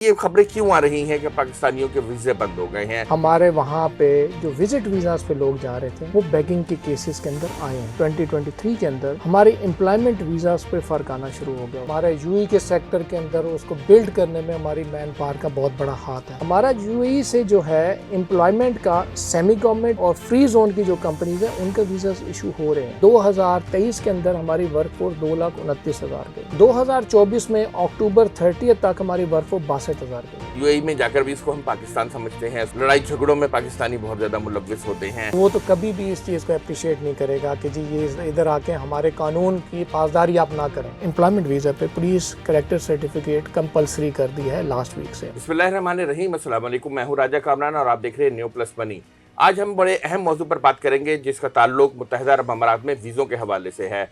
ये खबरें क्यों आ रही हैं कि पाकिस्तानियों के वीजे बंद हो गए हैं? हमारे वहाँ पे जो विजिट वीज़ास पे लोग जा रहे थे वो बेगिंग के केसेस के अंदर आए हैं। 2023 के अंदर हमारे एम्प्लॉयमेंट वीज़ास पे फ़र्क आना शुरू हो गया। हमारे यूएई के सेक्टर के अंदर उसको बिल्ड करने में हमारी मैन पावर का बहुत बड़ा हाथ है। हमारा यूएई से जो है एम्प्लॉयमेंट का सेमी गवर्नमेंट और फ्री जोन की जो कंपनीज है उनका वीज़ा इशू हो रहे हैं। 2023 के अंदर हमारी वर्कफोर्स 2,29,000 गई। 2024 में अक्टूबर 30 तक हमारी वर्कफोर्स 62,000 गई। यूएई में जाकर भी इसको हम पाकिस्तान समझते हैं। लड़ाई झगड़ों में पाकिस्तानी बहुत ज्यादा मुलव्विस होते हैं। वो तो कभी भी इस चीज़ को अप्रिशिएट नहीं करेगा कि जी ये इधर आके हमारे कानून की पासदारी आप ना करें। एम्प्लॉयमेंट वीज़ा पे पुलिस कैरेक्टर सर्टिफिकेट कंपलसरी कर दी है लास्ट वीक से। बिस्मिल्लाहिर्रहमानिर्रहीम, अस्सलाम वालेकुम। मैं हूँ राजा कामरान और आप देख रहे हैं न्यू प्लस मनी। आज हम बड़े अहम मौजू पर बात करेंगे जिसका ताल्लुक मुत्तहिदा अरब अमारात में वीज़ों के हवाले से है।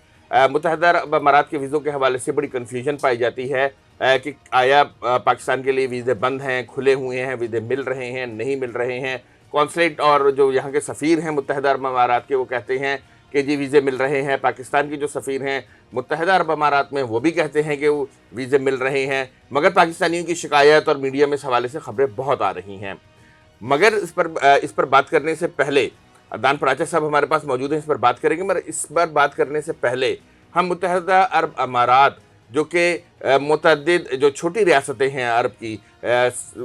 मुत्तहिदा अरब अमारात के वीज़ों के हवाले से बड़ी कन्फ्यूजन पाई जाती है कि आया पाकिस्तान के लिए वीज़े बंद हैं, खुले हुए हैं, वीज़े मिल रहे हैं, नहीं मिल रहे हैं। कौंसलेट और जो यहाँ के सफ़ीर हैं मुत्तहिदा अरब अमारात के, वो कहते हैं कि जी वीज़े मिल रहे हैं। पाकिस्तान के जो सफ़ीर हैं मुत्तहिदा अरब अमारात में वो भी कहते हैं कि वो वीज़े मिल रहे हैं। मगर पाकिस्तानियों की शिकायत और मीडिया में इस हवाले से खबरें बहुत आ रही हैं। मगर इस पर बात करने से पहले अदनान पराचा साहब हमारे पास मौजूद हैं, इस पर बात करेंगे। मगर इस पर बात करने से पहले हम मुत्तहिदा अरब अमारात जो कि मुतअद्दिद जो छोटी रियासतें हैं अरब की,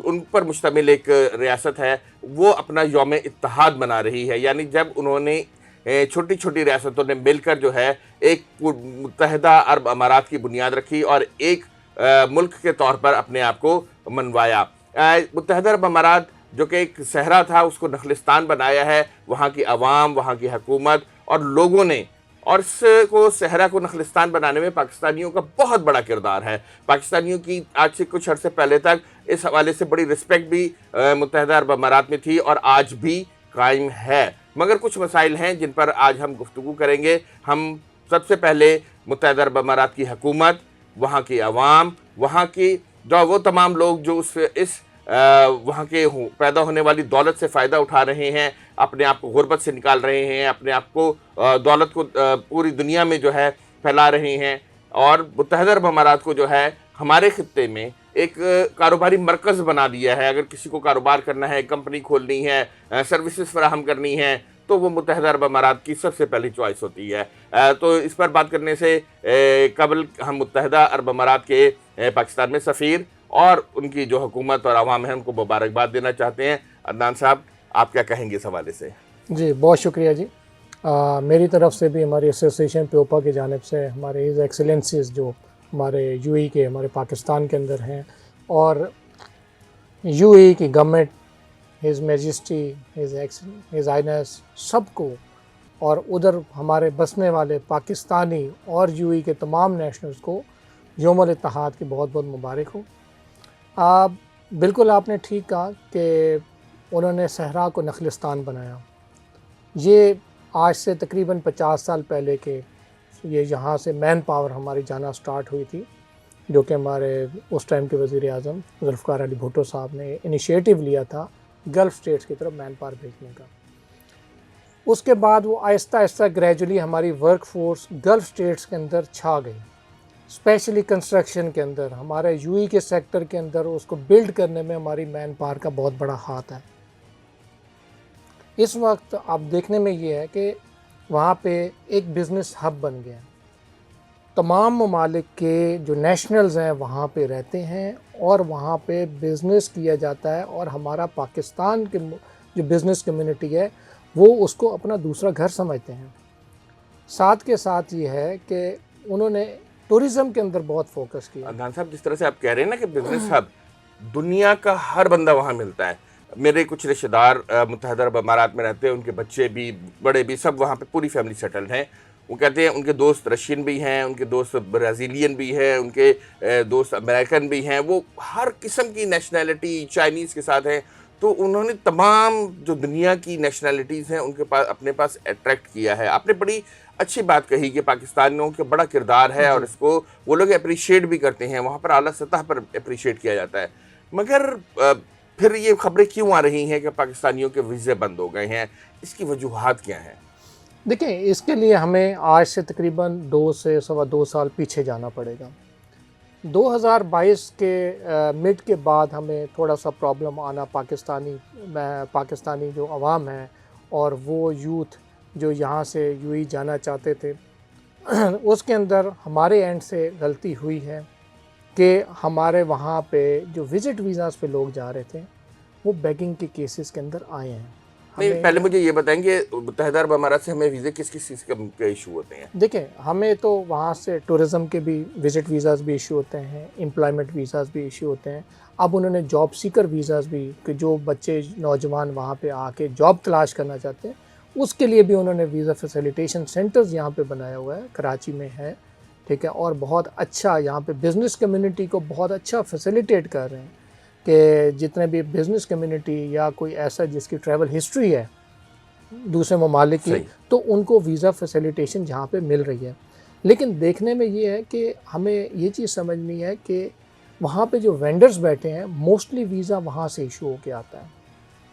उन पर मुश्तमिल एक रियासत है, वो अपना यौम इत्तेहाद मना रही है। यानी जब उन्होंने छोटी छोटी रियासतों ने मिलकर जो है एक मुत्तहिदा अरब अमारात की बुनियाद रखी और एक मुल्क के तौर पर अपने आप को मनवाया। मुत्तहिदा अरब अमारात जो कि एक सहरा था उसको नखलिस्तान बनाया है। वहाँ की आवाम, वहाँ की हुकूमत और लोगों ने, और इसको सहरा को नखलिस्तान बनाने में पाकिस्तानियों का बहुत बड़ा किरदार है। पाकिस्तानियों की आज से कुछ अर्से पहले तक इस हवाले से बड़ी रिस्पेक्ट भी मुत्तहिदा अरब अमारात में थी और आज भी कायम है। मगर कुछ मसाइल हैं जिन पर आज हम गुफ्तगू करेंगे। हम सबसे पहले मुत्तहिदा अरब अमारात की हुकूमत, वहाँ की आवाम, वहाँ की जो वो तमाम लोग जो इस वहाँ के पैदा होने वाली दौलत से फ़ायदा उठा रहे हैं, अपने आप को गुर्बत से निकाल रहे हैं, अपने आप को दौलत को पूरी दुनिया में जो है फैला रहे हैं। और मुत्तहिदा अरब अमारात को जो है हमारे खित्ते में एक कारोबारी मरकज़ बना दिया है। अगर किसी को कारोबार करना है, कंपनी खोलनी है, सर्विसेज फराहम करनी है, तो वो मुत्तहिदा अरब अमारात की सबसे पहली चॉइस होती है। तो इस पर बात करने से कबल हम मुत्तहिदा अरब अमारात के पाकिस्तान में सफ़ीर और उनकी जो हुकूमत और आवाम है उनको मुबारकबाद देना चाहते हैं। अदनान साहब, आप क्या कहेंगे इस हवाले से? जी बहुत शुक्रिया जी। मेरी तरफ से भी हमारी एसोसिएशन प्योपा की जानिब से हमारे हिज एक्सीलेंसीज जो हमारे यूएई के, हमारे पाकिस्तान के अंदर हैं, और यूएई की government, his majesty, his highness, सबको, और उधर हमारे बसने वाले पाकिस्तानी और यूएई के तमाम नेशनल्स को यौमुल इत्तेहाद की बहुत बहुत मुबारक हो। बिल्कुल आपने ठीक कहा कि उन्होंने सहरा को नखलिस्तान बनाया। ये आज से तकरीबन 50 साल पहले के ये यहाँ से मैन पावर हमारी जाना स्टार्ट हुई थी, जो कि हमारे उस टाइम के वज़ीर आज़म ज़ुल्फ़िकार अली भुट्टो साहब ने इनिशिएटिव लिया था गल्फ़ स्टेट्स की तरफ मैन पावर भेजने का। उसके बाद वो आहिस्ता आहिस्ता ग्रेजुअली हमारी वर्क फोर्स गल्फ़ स्टेट्स के अंदर छा गई, स्पेशली कंस्ट्रक्शन के अंदर। हमारे यूएई के सेक्टर के अंदर उसको बिल्ड करने में हमारी मैन पावर का बहुत बड़ा हाथ है। इस वक्त आप देखने में ये है कि वहाँ पे एक बिज़नेस हब बन गया है। तमाम ममालिक के जो नेशनल्स हैं वहाँ पे रहते हैं और वहाँ पे बिज़नेस किया जाता है, और हमारा पाकिस्तान के जो बिज़नेस कम्युनिटी है वो उसको अपना दूसरा घर समझते हैं। साथ के साथ ये है कि उन्होंने टूरिज़्म के अंदर बहुत फोकस किया। अदनान साहब, जिस तरह से आप कह रहे हैं ना कि बिजनेस हब, दुनिया का हर बंदा वहाँ मिलता है। मेरे कुछ रिश्तेदार मुत्तहिदा अरब अमारात में रहते हैं, उनके बच्चे भी, बड़े भी, सब वहाँ पे पूरी फैमिली सेटल्ड हैं। वो कहते हैं उनके दोस्त रशियन भी हैं, उनके दोस्त ब्राज़ीलियन भी हैं, उनके दोस्त अमेरिकन भी हैं। वो हर किस्म की नेशनैलिटी, चाइनीज़ के साथ हैं। तो उन्होंने तमाम जो दुनिया की नेशनैलिटीज़ हैं उनके पास, अपने पास अट्रैक्ट किया है। आपने बड़ी अच्छी बात कही कि पाकिस्तानियों का बड़ा किरदार है और इसको वो लोग अप्रिशिएट भी करते हैं। वहाँ पर आला सतह पर अप्रिशिएट किया जाता है। मगर फिर ये खबरें क्यों आ रही हैं कि पाकिस्तानियों के वीज़े बंद हो गए हैं? इसकी वजूहात क्या हैं? देखिए, इसके लिए हमें आज से तकरीबन 2 से 2.25 साल पीछे जाना पड़ेगा। 2022 के मिड के बाद हमें थोड़ा सा प्रॉब्लम आना, पाकिस्तानी जो अवाम है और वो यूथ जो यहाँ से यूएई जाना चाहते थे उसके अंदर हमारे एंड से गलती हुई है कि हमारे वहाँ पे जो विज़िट वीज़ाज़ पे लोग जा रहे थे वो बेगिंग के केसेस के अंदर आए हैं। नहीं, पहले मुझे ये बताएंगे मुत्तहिदा अरब अमारात से हमें वीज़े किस किस चीज़ के इशू होते हैं? देखिए, हमें तो वहाँ से टूरिज़म के भी विज़िट वीज़ाज़ भी इशू होते हैं, एम्प्लॉयमेंट वीज़ाज़ भी इशू होते हैं। अब उन्होंने जॉब सीकर वीज़ाज़ भी, कि जो बच्चे नौजवान वहाँ पे आके जॉब तलाश करना चाहते हैं उसके लिए भी उन्होंने वीज़ा फैसिलिटेशन सेंटर्स यहाँ पे बनाया हुआ है, कराची में है, ठीक है। और बहुत अच्छा यहाँ पे बिज़नेस कम्युनिटी को बहुत अच्छा फैसिलिटेट कर रहे हैं कि जितने भी बिज़नेस कम्युनिटी या कोई ऐसा जिसकी ट्रैवल हिस्ट्री है दूसरे ममालिक की, तो उनको वीज़ा फैसिलिटेशन यहाँ पे मिल रही है। लेकिन देखने में ये है कि हमें ये चीज़ समझनी है कि वहाँ पे जो वेंडर्स बैठे हैं मोस्टली वीज़ा वहाँ से इशू होके आता है।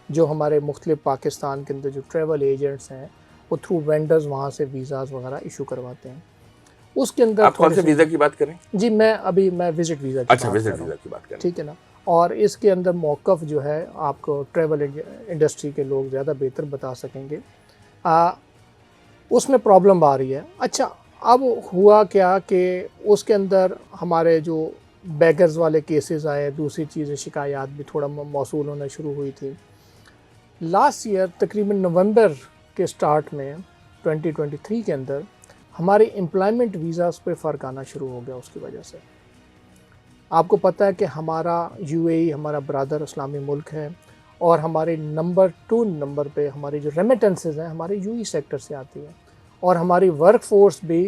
जो हमारे मुख्तलिफ पाकिस्तान के अंदर जो ट्रैवल एजेंट्स हैं वो थ्रू वेंडर्स वहाँ से वीज़ाज़ वगैरह इशू करवाते हैं। उसके अंदर आप कौन से वीज़ा की बात करें? जी, मैं विज़िट वीज़ा की विज़िट वीज़ा की बात करें, ठीक है ना। और इसके अंदर मौक़िफ़ जो है आपको ट्रैवल इंडस्ट्री के लोग ज़्यादा बेहतर बता सकेंगे। उसमें प्रॉब्लम आ रही है। अच्छा, अब हुआ क्या कि उसके अंदर हमारे जो बैगर्स वाले केसेस आए, दूसरी चीज़ें शिकायत भी थोड़ा मौसूल होना शुरू हुई थी। लास्ट ईयर तकरीबन नवंबर के स्टार्ट में 2023 के अंदर हमारे एम्प्लॉयमेंट वीज़ाज़ पे फ़र्क आना शुरू हो गया। उसकी वजह से आपको पता है कि हमारा यूएई हमारा ब्रादर इस्लामी मुल्क है और हमारे नंबर 2 नंबर पे हमारी जो रेमिटेंसेस हैं हमारे यूएई सेक्टर से आती है और हमारी वर्क फोर्स भी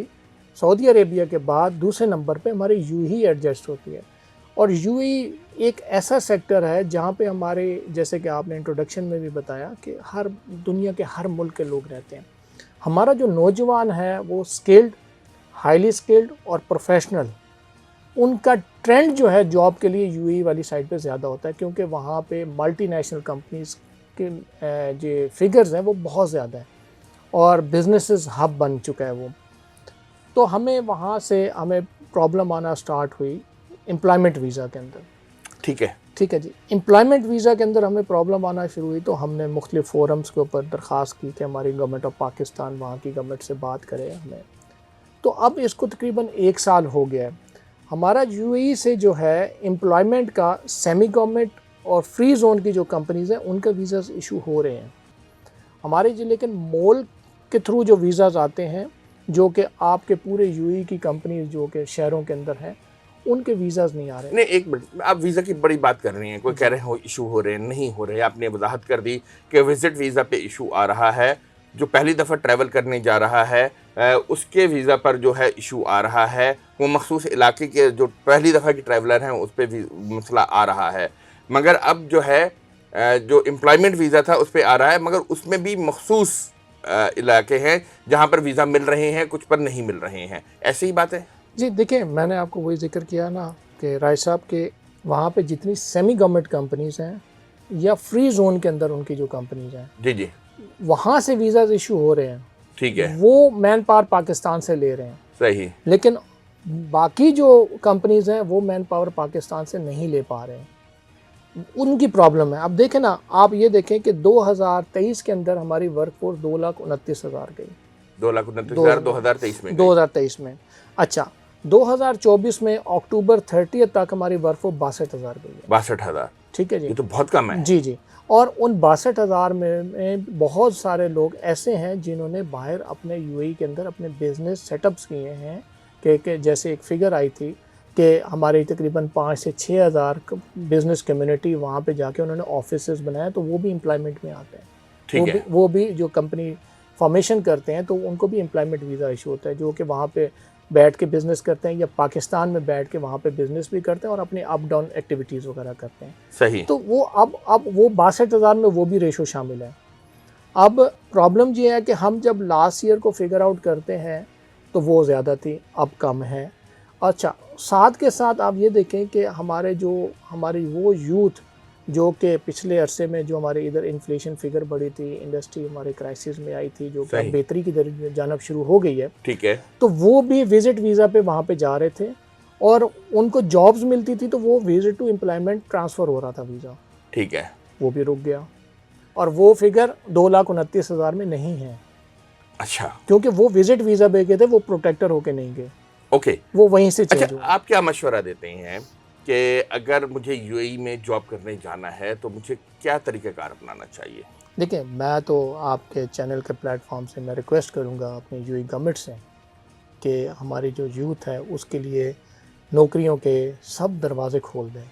सऊदी अरेबिया के बाद दूसरे नंबर पे हमारी यूएई एडजस्ट होती है। और यूएई एक ऐसा सेक्टर है जहाँ पे हमारे, जैसे कि आपने इंट्रोडक्शन में भी बताया, कि हर दुनिया के हर मुल्क के लोग रहते हैं। हमारा जो नौजवान है वो स्किल्ड, हाईली स्किल्ड और प्रोफेशनल, उनका ट्रेंड जो है जॉब के लिए यूएई वाली साइड पे ज़्यादा होता है क्योंकि वहाँ पे मल्टीनेशनल कंपनीज़ के जो फिगर्स हैं वो बहुत ज़्यादा है और बिजनेसेस हब बन चुका है वो। तो हमें वहाँ से हमें प्रॉब्लम आना स्टार्ट हुई एम्प्लॉयमेंट वीज़ा के अंदर। ठीक है जी। एम्प्लॉयमेंट वीज़ा के अंदर हमें प्रॉब्लम आना शुरू हुई तो हमने मुख्तलिफ फोरम्स के ऊपर दरख्वास्त की कि हमारी गवर्नमेंट ऑफ पाकिस्तान वहाँ की गवर्नमेंट से बात करे हमें। तो अब इसको तकरीबन 1 साल हो गया है। हमारा यूएई से जो है एम्प्लॉयमेंट का सेमी गवर्नमेंट और फ्री जोन की जो कंपनीज़ हैं उनके वीज़ाज़ इशू हो रहे हैं हमारे जी। लेकिन मोल के थ्रू जो वीज़ाज़ आते हैं जो कि आपके पूरे यूएई की कंपनीज जो कि शहरों के अंदर हैं उनके वीज़ाज़ नहीं आ रहे। नहीं, एक मिनट, आप वीज़ा की बड़ी बात कर रही हैं, कोई कह रहे हो इशू हो रहे हैं, नहीं हो रहे। आपने वजाहत कर दी कि विजिट वीज़ा पे इशू आ रहा है, जो पहली दफ़ा ट्रैवल करने जा रहा है उसके वीज़ा पर जो है इशू आ रहा है, वो मखसूस इलाके के जो पहली दफ़ा के ट्रैवलर हैं उस पर मसला आ रहा है। मगर अब जो है जो एम्प्लॉयमेंट वीज़ा था उस पर आ रहा है, मगर उसमें भी मखसूस इलाके हैं जहाँ पर वीज़ा मिल रहे हैं, कुछ पर नहीं मिल रहे हैं। ऐसी ही बात है जी। देखिए, मैंने आपको वही जिक्र किया ना कि राय साहब के वहाँ पे जितनी सेमी गवर्नमेंट कंपनीज़ हैं या फ्री जोन के अंदर उनकी जो कंपनीज़ हैं जी वहाँ से वीज़ा इशू हो रहे हैं। ठीक है, वो मैन पावर पाकिस्तान से ले रहे हैं, सही। लेकिन बाकी जो कंपनीज़ हैं वो मैन पावर पाकिस्तान से नहीं ले पा रहे हैं, उनकी प्रॉब्लम है। अब देखें ना, आप ये देखें कि 2023 के अंदर हमारी वर्क फोर्स 2,29,000 गई। 2,29,000 2023 में 2023 में। अच्छा, 2024 में अक्टूबर 30 तक हमारी वर्क फोर्स 62,000 गई है। 62,000, ठीक है जी। ये तो बहुत कम है। जी। और उन 62,000 में बहुत सारे लोग ऐसे हैं जिन्होंने बाहर अपने यूएई के अंदर अपने बिजनेस सेटअप्स किए हैं कि जैसे एक फिगर आई थी कि हमारी तकरीबन 5 से 6,000 बिज़नेस कम्युनिटी वहाँ पे जाके उन्होंने ऑफिसेस बनाए, तो वो भी एम्प्लॉयमेंट में आते हैं। ठीक है। वो भी जो कंपनी फॉर्मेशन करते हैं तो उनको भी एम्प्लॉयमेंट वीज़ा इशू होता है, जो कि वहाँ पे बैठ के बिज़नेस करते हैं या पाकिस्तान में बैठ के वहाँ पे बिज़नेस भी करते हैं और अपनी अप डाउन एक्टिविटीज़ वगैरह करते हैं। सही। तो वो अब वो 62,000 में वो भी रेशो शामिल है। अब प्रॉब्लम ये है कि हम जब लास्ट ईयर को फिगर आउट करते हैं तो वो ज़्यादा थी, अब कम है। अच्छा, साथ के साथ आप ये देखें कि हमारी वो यूथ जो कि पिछले अरसे में जो हमारे इधर इन्फ्लेशन फिगर बढ़ी थी, इंडस्ट्री हमारे क्राइसिस में आई थी, जो कि बेहतरी की जानब शुरू हो गई है। ठीक है। तो वो भी विजिट वीज़ा पे वहाँ पे जा रहे थे और उनको जॉब्स मिलती थी तो वो विजिट टू एम्प्लॉयमेंट ट्रांसफ़र हो रहा था वीज़ा, ठीक है, वो भी रुक गया। और वो फिगर 2,29,000 में नहीं है, अच्छा, क्योंकि वो विजिट वीज़ा पे गए थे, वो प्रोटेक्टर होके नहीं गए, ओके। वो वहीं से चेंज अच्छा, हुआ। आप क्या मशवरा देते हैं कि अगर मुझे यूएई में जॉब करने जाना है तो मुझे क्या तरीक़ेकार अपनाना चाहिए? देखिए, मैं तो आपके चैनल के प्लेटफॉर्म से मैं रिक्वेस्ट करूंगा अपनी यूएई गवर्नमेंट से कि हमारी जो यूथ है उसके लिए नौकरियों के सब दरवाज़े खोल दें।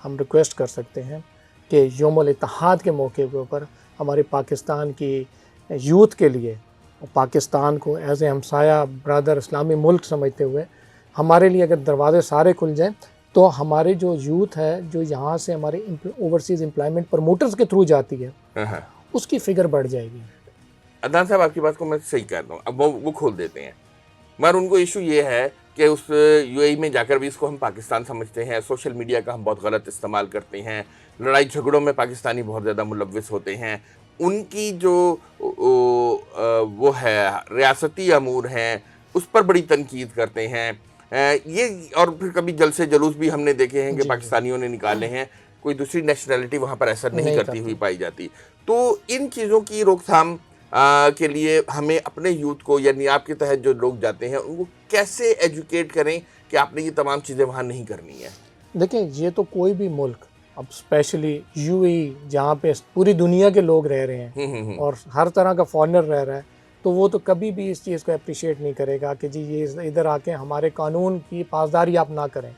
हम रिक्वेस्ट कर सकते हैं कि यौमुल इत्तेहाद के मौके के ऊपर हमारे पाकिस्तान की यूथ के लिए, पाकिस्तान को एज ए हमसाया ब्रदर इस्लामी मुल्क समझते हुए हमारे लिए अगर दरवाज़े सारे खुल जाएं तो हमारे जो यूथ है जो यहाँ से हमारे ओवरसीज़ एम्प्लॉयमेंट प्रमोटर्स के थ्रू जाती है, हाँ, उसकी फ़िगर बढ़ जाएगी। अदनान साहब, आपकी बात को मैं सही कहता हूँ, अब वो खोल देते हैं, मगर उनको इशू ये है कि उस यूएई में जाकर भी इसको हम पाकिस्तान समझते हैं, सोशल मीडिया का हम बहुत गलत इस्तेमाल करते हैं, लड़ाई झगड़ों में पाकिस्तानी बहुत ज़्यादा मुलव्विस होते हैं, उनकी जो वो है रियासती अमूर हैं उस पर बड़ी तनकीद करते हैं। ये और फिर कभी जलसे जुलूस भी हमने देखे हैं कि जी, पाकिस्तानियों ने निकाले हैं, कोई दूसरी नेशनैलिटी वहाँ पर ऐसा नहीं नहीं करती हुई पाई जाती। तो इन चीज़ों की रोकथाम के लिए हमें अपने यूथ को, यानी आपके तहत जो लोग जाते हैं उनको कैसे एजुकेट करें कि आपने ये तमाम चीज़ें वहाँ नहीं करनी है? देखिए, ये तो कोई भी मुल्क, अब स्पेशली यूएई जहाँ पे पूरी दुनिया के लोग रह रहे हैं और हर तरह का फॉरेनर रह रहा है, तो वो तो कभी भी इस चीज़ को अप्रिशिएट नहीं करेगा कि जी ये इधर आके हमारे कानून की पासदारी आप ना करें,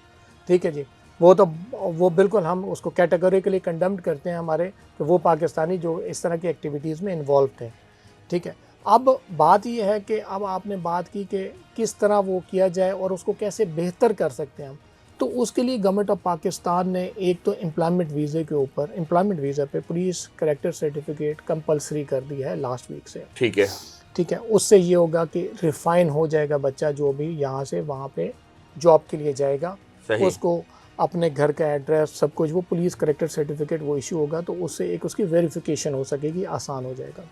ठीक है जी। वो बिल्कुल हम उसको कैटेगोरिकली कंडेम्ड करते हैं हमारे, कि वो पाकिस्तानी जो इस तरह की एक्टिविटीज़ में इन्वॉल्व थे, ठीक है। अब बात ये है कि अब आपने बात की कि किस तरह वो किया जाए और उसको कैसे बेहतर कर सकते हैं हम। तो उसके लिए गवर्नमेंट ऑफ पाकिस्तान ने एक तो एम्प्लॉयमेंट वीज़े के ऊपर, एम्प्लॉयमेंट वीज़ा पे पुलिस करैक्टर सर्टिफिकेट कंपलसरी कर दिया है लास्ट वीक से, ठीक है, ठीक है। उससे ये होगा कि रिफाइन हो जाएगा बच्चा जो भी यहाँ से वहाँ पे जॉब के लिए जाएगा, सही, उसको अपने घर का एड्रेस सब कुछ, वो पुलिस करैक्टर सर्टिफिकेट वो इशू होगा, तो उससे एक उसकी वेरिफिकेशन हो सकेगी, आसान हो जाएगा।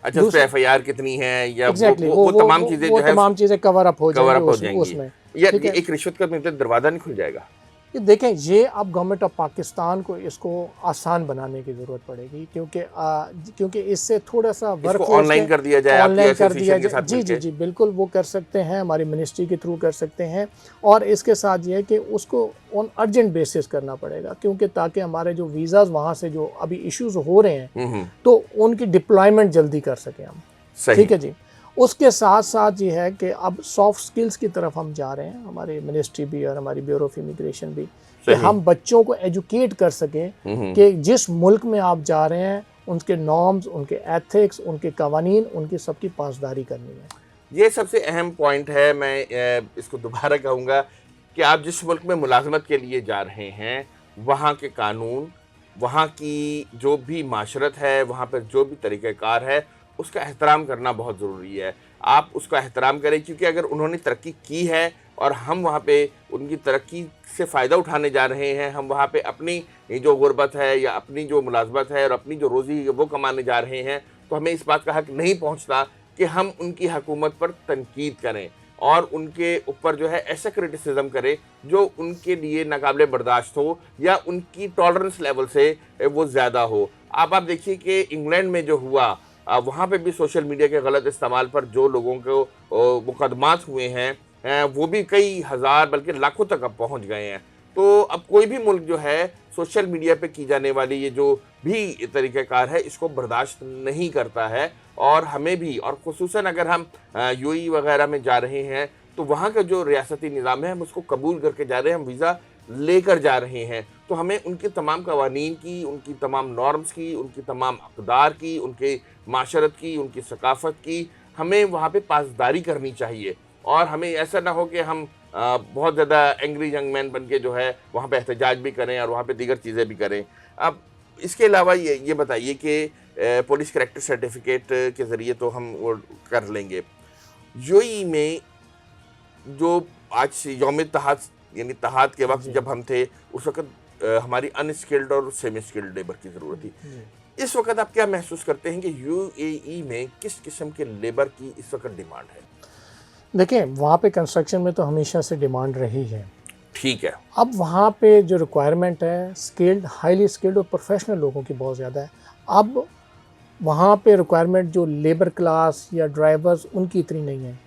अच्छा, उस पे एफआईआर कितनी है या एग्जैक्टली वो तमाम चीज़ें जो है तमाम चीज़ें कवर अप हो कवर अप हो जाएंगी जाएंगी, उसमें, या ठीक है। एक रिश्वत का मतलब दरवाज़ा नहीं खुल जाएगा? ये देखें, ये अब गवर्नमेंट ऑफ पाकिस्तान को इसको आसान बनाने की ज़रूरत पड़ेगी, क्योंकि इससे थोड़ा सा वर्क ऑनलाइन कर दिया जाए, ऑनलाइन कर दिया के जाए। साथ जी जी जी, बिल्कुल वो कर सकते हैं, हमारी मिनिस्ट्री के थ्रू कर सकते हैं। और इसके साथ ये है कि उसको ऑन अर्जेंट बेसिस करना पड़ेगा, क्योंकि ताकि हमारे जो वीज़ाज़ वहाँ से जो अभी इश्यूज़ हो रहे हैं तो उनकी डिप्लॉयमेंट जल्दी कर सकें हम, ठीक है जी। उसके साथ साथ ये है कि अब सॉफ्ट स्किल्स की तरफ हम जा रहे हैं, हमारी मिनिस्ट्री भी और हमारी ब्यूरो ऑफ इमिग्रेशन भी, कि हम बच्चों को एजुकेट कर सकें कि जिस मुल्क में आप जा रहे हैं उनके नॉर्म्स, उनके एथिक्स, उनके कवानीन, उनकी सबकी पासदारी करनी है। ये सबसे अहम पॉइंट है। मैं इसको दोबारा कहूँगा कि आप जिस मुल्क में मुलाजमत के लिए जा रहे हैं वहाँ के कानून, वहाँ की जो भी माशरत है, वहाँ पर जो भी तरीक़ाकार है, उसका एहतराम करना बहुत ज़रूरी है। आप उसका एहतराम करें, क्योंकि अगर उन्होंने तरक्की की है और हम वहाँ पे उनकी तरक्की से फ़ायदा उठाने जा रहे हैं, हम वहाँ पे अपनी जो गुर्बत है या अपनी जो मुलाजमत है और अपनी जो रोज़ी वो कमाने जा रहे हैं, तो हमें इस बात का हक़ नहीं पहुँचता कि हम उनकी हुकूमत पर तनकीद करें और उनके ऊपर जो है ऐसा क्रिटिसिज्म करें जो उनके लिए नाकाबिले बर्दाश्त हो या उनकी टॉलरेंस लेवल से वो ज़्यादा हो। आप देखिए कि इंग्लैंड में जो हुआ, वहाँ पे भी सोशल मीडिया के गलत इस्तेमाल पर जो लोगों को मुकदमात हुए हैं, वो भी कई हज़ार बल्कि लाखों तक अब पहुँच गए हैं। तो अब कोई भी मुल्क जो है सोशल मीडिया पे की जाने वाली ये जो भी तरीक़ाकार है इसको बर्दाश्त नहीं करता है। और हमें भी, और ख़ुसूसन अगर हम यूएई वगैरह में जा रहे हैं तो वहाँ का जो रियासती निज़ाम है हम उसको कबूल करके जा रहे हैं, हम वीज़ा लेकर जा रहे हैं, तो हमें उनके तमाम कवानीन की, उनकी तमाम नॉर्म्स की, उनकी तमाम अक़दार की, उनके माशरत की, उनकी सकाफ़त की हमें वहाँ पे पासदारी करनी चाहिए। और हमें ऐसा ना हो कि हम बहुत ज़्यादा एंग्री यंग मैन बन के जो है वहाँ पे एहतजाज भी करें और वहाँ पे दीगर चीज़ें भी करें। अब इसके अलावा ये बताइए कि पुलिस करैक्टर सर्टिफिकेट के ज़रिए तो हम वो कर लेंगे, यूएई में जो आज यौम इत्तेहाद यानी इत्तेहाद के वक्त जब हम थे उस वक्त हमारी अनस्किल्ड और सेमी स्किल्ड लेबर की ज़रूरत थी। इस वक्त आप क्या महसूस करते हैं कि यूएई में किस किस्म के लेबर की इस वक्त डिमांड है? देखिए, वहाँ पे कंस्ट्रक्शन में तो हमेशा से डिमांड रही है, ठीक है। अब वहाँ पे जो रिक्वायरमेंट है स्किल्ड, हाईली स्किल्ड और प्रोफेशनल लोगों की बहुत ज़्यादा है। अब वहाँ पे रिक्वायरमेंट जो लेबर क्लास या ड्राइवर्स उनकी इतनी नहीं है,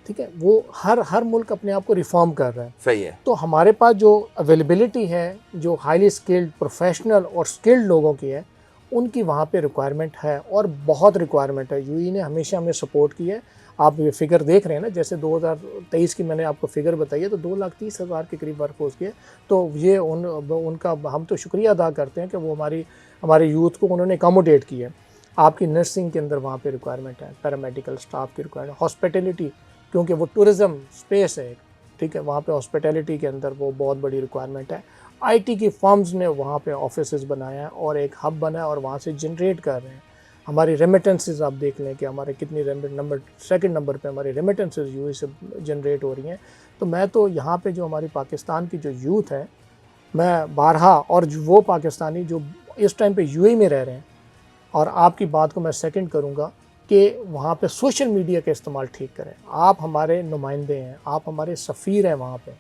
ठीक है। वो हर मुल्क अपने आप को रिफॉर्म कर रहा है। सही है। तो हमारे पास जो अवेलेबिलिटी है, जो हाईली स्किल्ड प्रोफेशनल और स्किल्ड लोगों की है, उनकी वहाँ पे रिक्वायरमेंट है और बहुत रिक्वायरमेंट है। यूएई ने हमेशा हमें सपोर्ट की है। आप ये फिगर देख रहे हैं ना, जैसे 2023 की मैंने आपको फिगर बताई है, तो 2,30,000 के करीब वर्कफोर्स की है। तो ये उनका हम तो शुक्रिया अदा करते हैं कि वो हमारे यूथ को उन्होंने अकोमोडेट किया है। आपकी नर्सिंग के अंदर वहाँ पे रिक्वायरमेंट है, पैरामेडिकल स्टाफ की रिक्वायरमेंट, हॉस्पिटैलिटी, क्योंकि वो टूरिज़्म स्पेस है, ठीक है, वहाँ पे हॉस्पिटैलिटी के अंदर वो बहुत बड़ी रिक्वायरमेंट है। आईटी की फर्म्स ने वहाँ पे ऑफिसेज बनाया है और एक हब बना है और वहाँ से जनरेट कर रहे हैं। हमारी रेमिटेंसेस आप देख लें कि हमारे कितनी सेकंड नंबर पे हमारी रेमिटेंसेस यूएई से जनरेट हो रही हैं। तो मैं तो यहाँ पे जो हमारी पाकिस्तान की जो यूथ है, मैं बारहा, और वो पाकिस्तानी जो इस टाइम पे यूएई में रह रहे हैं, और आपकी बात को मैं सेकंड करूँगा कि वहाँ पे सोशल मीडिया का इस्तेमाल ठीक करें। आप हमारे नुमाइंदे हैं, आप हमारे सफ़ीर हैं वहाँ पे।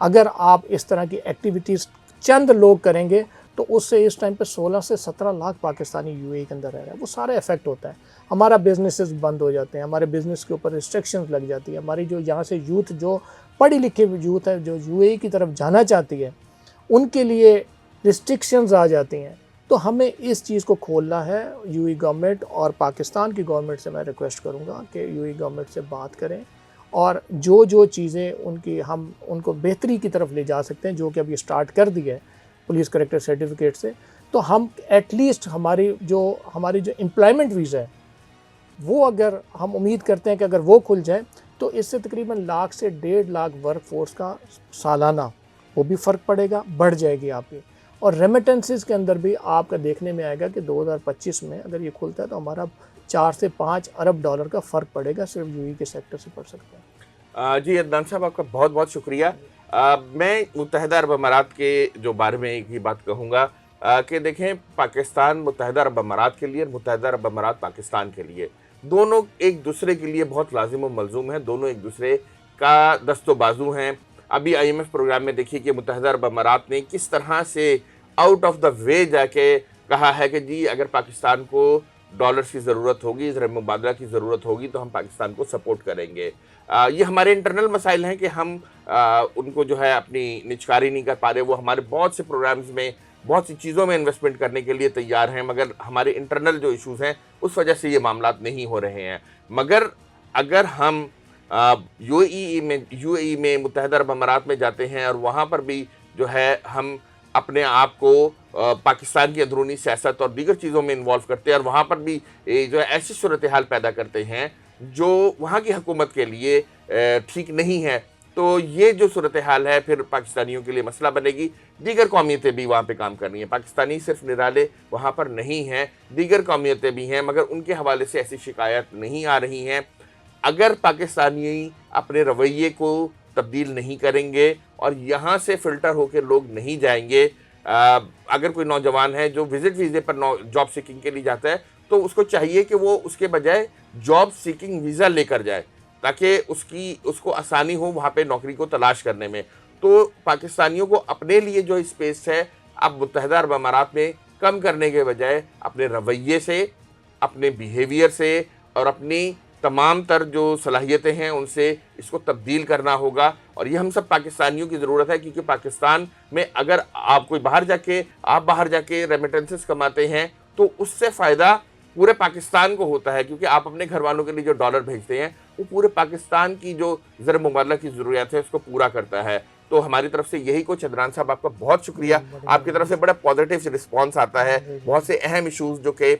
अगर आप इस तरह की एक्टिविटीज़ चंद लोग करेंगे तो उससे इस टाइम पे 16 से 17 लाख पाकिस्तानी यूएई के अंदर रह रहे हैं, वो सारा इफेक्ट होता है। हमारा बिजनेसेस बंद हो जाते हैं, हमारे बिज़नेस के ऊपर रिस्ट्रिक्शंस लग जाती है। हमारी जो यहाँ से यूथ, जो पढ़ी लिखी यूथ है, जो यूएई की तरफ जाना चाहती है, उनके लिए रिस्ट्रिक्शंस आ जाती हैं। तो हमें इस चीज़ को खोलना है। यूएई गवर्नमेंट और पाकिस्तान की गवर्नमेंट से मैं रिक्वेस्ट करूँगा कि यूएई गवर्नमेंट से बात करें और जो चीज़ें हम उनको बेहतरी की तरफ ले जा सकते हैं, जो कि अभी स्टार्ट कर दी है पुलिस करेक्टर सर्टिफिकेट से, तो हम एटलीस्ट हमारी जो एम्प्लॉयमेंट वीज़ा है, वो अगर हम उम्मीद करते हैं कि अगर वो खुल जाए तो इससे तकरीबन लाख से 1.5 लाख वर्क फोर्स का सालाना वो भी फ़र्क पड़ेगा, बढ़ जाएगी आपकी। और रेमिटेंसेस के अंदर भी आपका देखने में आएगा कि 2025 में अगर ये खुलता है तो हमारा 4 से 5 अरब डॉलर का फ़र्क पड़ेगा, सिर्फ यूएई के सेक्टर से पड़ सकता है। जी अदनान साहब, आपका बहुत बहुत शुक्रिया। मैं मुत्तहदा अरब अमारात के जो बारे में एक ही बात कहूँगा कि देखें, पाकिस्तान मुत्तहदा अरब अमारात के लिए और मुत्तहदा अरब अमारात पाकिस्तान के लिए, दोनों एक दूसरे के लिए बहुत लाजिम व मलजूम हैं। दोनों एक दूसरे का दस्तो बाजू हैं। अभी आईएमएफ प्रोग्राम में देखिए कि मुत्तहदा अरब अमारात ने किस तरह से आउट ऑफ द वे जाके कहा है कि जी अगर पाकिस्तान को डॉलर्स की ज़रूरत होगी, ज़र मुबादला की ज़रूरत होगी तो हम पाकिस्तान को सपोर्ट करेंगे। ये हमारे इंटरनल मसाइल हैं कि हम उनको जो है अपनी निचकारी नहीं कर पा रहे। वो हमारे बहुत से प्रोग्राम्स में, बहुत सी चीज़ों में इन्वेस्टमेंट करने के लिए तैयार हैं, मगर हमारे इंटरनल जो इश्यूज़ हैं उस वजह से ये मामलात नहीं हो रहे हैं। मगर अगर हम यूएई में मुत्तहदा अरब अमारात में जाते हैं और वहाँ पर भी जो है हम अपने आप को पाकिस्तान की अंदरूनी सियासत और दीगर चीज़ों में इन्वॉल्व करते हैं और वहाँ पर भी जो है ऐसी सूरत हाल पैदा करते हैं जो वहाँ की हुकूमत के लिए ठीक नहीं है, तो ये जो सूरत हाल है फिर पाकिस्तानियों के लिए मसला बनेगी। दीगर कौमियतें भी वहाँ पे काम कर रही हैं, पाकिस्तानी सिर्फ निराले वहाँ पर नहीं हैं, दीगर कौमियतें भी हैं, मगर उनके हवाले से ऐसी शिकायत नहीं आ रही हैं। अगर पाकिस्तानी अपने रवैये को तब्दील नहीं करेंगे और यहाँ से फ़िल्टर होकर लोग नहीं जाएंगे, अगर कोई नौजवान है जो विजिट वीज़े पर जॉब सीकिंग के लिए जाता है तो उसको चाहिए कि वो उसके बजाय जॉब सीकिंग वीज़ा लेकर जाए ताकि उसको आसानी हो वहाँ पे नौकरी को तलाश करने में। तो पाकिस्तानियों को अपने लिए जो स्पेस है अब मुत्तहदा अरब अमारात में कम करने के बजाय अपने रवैये से, अपने बिहेवियर से और अपनी तमाम तर जो सलाहियतें हैं उनसे इसको तब्दील करना होगा। और ये हम सब पाकिस्तानियों की ज़रूरत है, क्योंकि पाकिस्तान में अगर आप बाहर जाके रेमिटेंसेस कमाते हैं तो उससे फ़ायदा पूरे पाकिस्तान को होता है, क्योंकि आप अपने घर वालों के लिए जो डॉलर भेजते हैं वो पूरे पाकिस्तान की जो ज़र मुबादला की ज़रूरियात है उसको पूरा करता है। तो हमारी तरफ से यही कुछ। अदनान साहब, आपका बहुत शुक्रिया। आपकी तरफ से बड़ा पॉजिटिव रिस्पॉन्स आता है। बहुत से अहम इशूज़ जो कि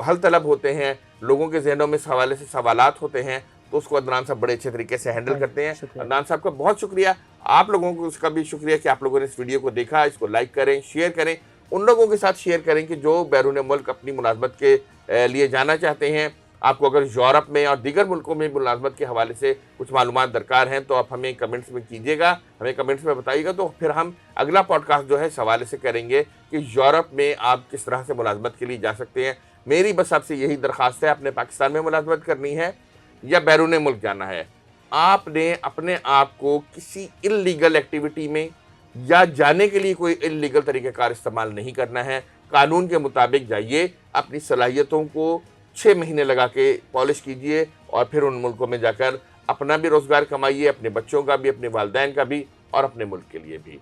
हल तलब होते हैं, लोगों के जहनों में इस हवाले से सवालात होते हैं, तो उसको अदनान साहब बड़े अच्छे तरीके से हैंडल करते हैं। अदनान साहब का बहुत शुक्रिया। आप लोगों को उसका भी शुक्रिया कि आप लोगों ने इस वीडियो को देखा। इसको लाइक करें, शेयर करें, उन लोगों के साथ शेयर करें कि जो बैरून मुल्क अपनी मुलाजमत के लिए जाना चाहते हैं। आपको अगर यूरोप में और दीगर मुल्कों में मुलाजमत के हवाले से कुछ मालूमात दरकार हैं तो आप हमें कमेंट्स में कीजिएगा, हमें कमेंट्स में बताइएगा, तो फिर हम अगला पॉडकास्ट जो है इस हवाले से करेंगे कि यूरोप में आप किस तरह से मुलाजमत के लिए जा सकते हैं। मेरी बस आपसे यही दरख्वास्त है, अपने पाकिस्तान में मुलाजमत करनी है या बैरून मुल्क जाना है, आपने अपने आप को किसी इल्लीगल एक्टिविटी में या जाने के लिए कोई इल्लीगल तरीक़ेकार इस्तेमाल नहीं करना है। कानून के मुताबिक जाइए, अपनी सलाहियतों को 6 महीने लगा के पॉलिश कीजिए और फिर उन मुल्कों में जाकर अपना भी रोज़गार कमाइए, अपने बच्चों का भी, अपने वालिदैन का भी और अपने मुल्क के लिए भी।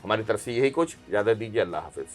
हमारी तरफ से यही कुछ, इजाज़त दीजिए। अल्लाह हाफ़िज़।